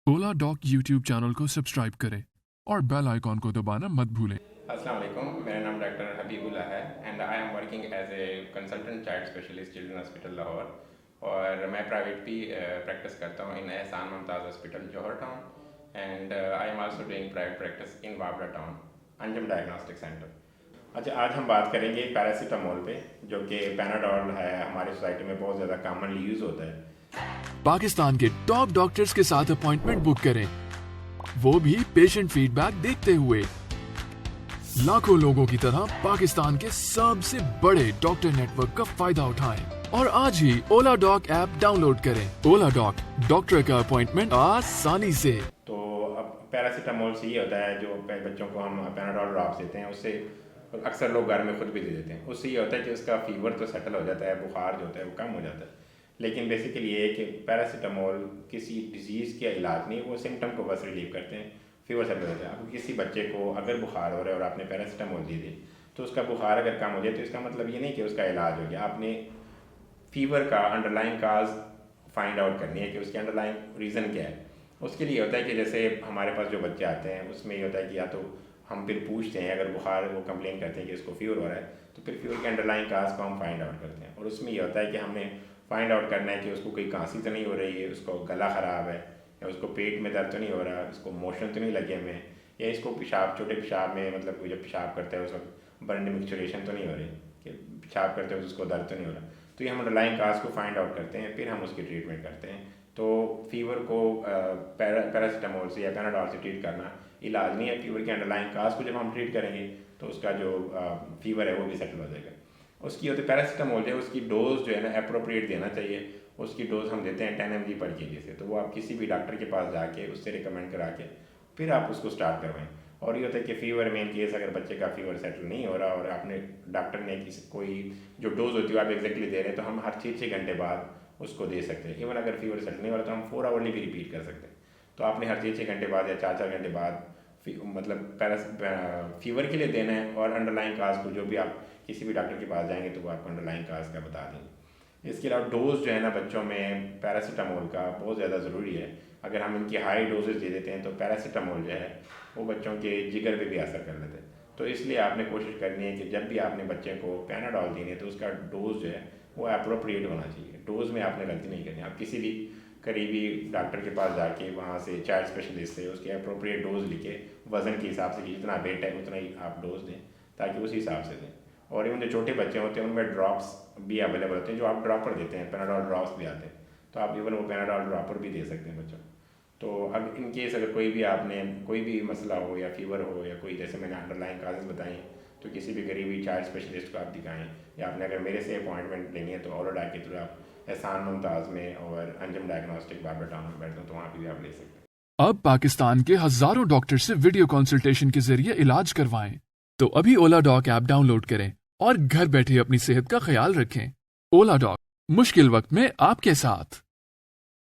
ओला dock YouTube channel को subscribe करें और बेल आइकॉन को दबाना मत भूलें। अस्सलाम वालेकुम, मेरा नाम डॉक्टर हबीबुल्ला है and I am working as a consultant child specialist children hospital Lahore. और मैं प्राइवेट भी प्रैक्टिस करता हूँ in Ehsan Mumtaz hospital Johar town and I am also doing private practice in वाबरा टाउन अंजम डायग्नोस्टिक सेंटर। अच्छा, आज हम बात करेंगे पैरासीटामोल पे, जो कि पैनाडोल है, हमारी सोसाइटी में बहुत ज़्यादा कॉमनली यूज़ होता है। पाकिस्तान के टॉप डॉक्टर्स के साथ अपॉइंटमेंट बुक करें, वो भी पेशेंट फीडबैक देखते हुए। लाखों लोगों की तरह पाकिस्तान के सबसे बड़े डॉक्टर नेटवर्क का फायदा उठाएं और आज ही ओला डॉक ऐप डाउनलोड करें। ओला डॉक, डॉक्टर का अपॉइंटमेंट आसानी से। तो अब पैरासीटामोल से ये होता है, जो बच्चों को हम पैनाडोल ड्रॉप्स देते हैं, उससे अक्सर लोग घर में खुद भी दे देते हैं। उससे ये होता है कि उसका फीवर तो सेटल हो जाता है, बुखार जो होता है वो कम हो जाता है। लेकिन बेसिकली ये है कि पैरासीटामोल किसी डिजीज़ का इलाज नहीं, वो सिम्टम को बस रिलीव करते हैं, फीवर सेटल हो जाता है। आपको किसी बच्चे को अगर बुखार हो रहा है और आपने पैरासीटामोल दे दी तो उसका बुखार अगर कम हो जाए तो इसका मतलब ये नहीं कि उसका इलाज हो गया। आपने फीवर का अंडरलाइन काज फाइंड आउट करनी है कि उसके अंडरलाइन रीज़न क्या है। उसके लिए होता है कि जैसे हमारे पास जो बच्चे आते हैं उसमें ये होता है कि या तो हम फिर पूछते हैं, अगर बुखार वो कंप्लेन करते हैं कि इसको फीवर हो रहा है तो फिर फीवर के अंडरलाइन काज को हम फाइंड आउट करते हैं। और उसमें ये होता है कि हमने फाइंड आउट करना है कि उसको कोई खांसी तो नहीं हो रही है, उसको गला ख़राब है, या उसको पेट में दर्द तो नहीं हो रहा, इसको मोशन तो नहीं लगे हमें, या इसको पेशाब, छोटे पेशाब में मतलब जब पेशाब करता है उस वक्त बर्न मिक्सचरेशन तो नहीं हो रही, कि पेशाब करते हैं तो उसको दर्द तो नहीं हो रहा। तो ये हम अंडरलाइन काज को फाइंड आउट करते हैं, फिर हम उसकी ट्रीटमेंट करते हैं। तो फीवर को पैरासीटामोल से या पैनाडोल से ट्रीट करना इलाज नहीं है। फीवर के अंडरलाइन काज को जब हम ट्रीट करेंगे तो उसका जो फीवर है वो भी सेटल हो जाएगा। उसकी होती पैरासीटामोल है, उसकी डोज जो है ना अप्रोप्रिएट देना चाहिए। उसकी डोज हम देते हैं 10 mg पर के से। तो वो आप किसी भी डॉक्टर के पास जाके उससे रिकमेंड करा के फिर आप उसको स्टार्ट करवाएं। और ये होता है कि फ़ीवर में इन केस अगर बच्चे का फीवर सेटल नहीं हो रहा और आपने डॉक्टर ने किसी कोई जो डोज होती है आप एग्जैक्टली दे रहे हैं, तो हम हर 6 घंटे बाद उसको दे सकते हैं। इवन अगर फीवर सेटल नहीं हो रहा तो हम 4 आवरली भी रिपीट कर सकते हैं। तो आपने हर 6 घंटे बाद या 4 घंटे बाद मतलब फीवर के लिए देना है। और अंडरलाइन काज को जो भी आप किसी भी डॉक्टर के पास जाएंगे तो वो आपको अंडरलाइन काज का बता देंगे। इसके अलावा डोज जो है ना बच्चों में पैरासीटामोल का बहुत ज़्यादा ज़रूरी है। अगर हम इनकी हाई डोजेज दे देते हैं तो पैरासीटामोल जो है वो बच्चों के जिगर पे भी असर कर लेते हैं। तो इसलिए आपने कोशिश करनी है कि जब भी आपने बच्चे को पैनाडोल देनी है तो उसका डोज जो है वो अप्रोप्रिएट होना चाहिए। डोज में आपने गलती नहीं करनी। आप किसी भी करीबी डॉक्टर के पास जाके वहाँ से चाइल्ड स्पेशलिस्ट से उसके अप्रोप्रिएट डोज लिखे, वज़न के हिसाब से कि जितना वेट है उतना ही आप डोज दें, ताकि उसी हिसाब से दें। और इवन जो छोटे बच्चे होते हैं उनमें ड्रॉप्स भी अवेलेबल होते हैं, जो आप ड्रॉपर देते हैं, पैनाडोल ड्रॉप्स भी आते हैं, तो आप इवन वो पैनाडोल ड्रॉपर भी दे सकते हैं बच्चों। तो अब इन केस अगर कोई भी आपने कोई भी मसला हो या फीवर हो या कोई, जैसे मैंने अंडरलाइन काजेज़ बताई, तो किसी भी करीबी चाइल्ड स्पेशलिस्ट को आप दिखाएं, या आपने अगर मेरे से अपॉइंटमेंट लेनी है तो ओला डॉक के थ्रू आप एहसान मुमताज़ में और अंजम डायग्नोस्टिक वाबरा टाउन में बैठते हो तो वहाँ भी आप ले सकते हैं। अब पाकिस्तान के हजारों डॉक्टर से वीडियो कंसल्टेशन के जरिए इलाज करवाएं। तो अभी ओला डॉक ऐप डाउनलोड करें और घर बैठे अपनी सेहत का ख्याल रखें। ओला डॉक, मुश्किल वक्त में आपके साथ।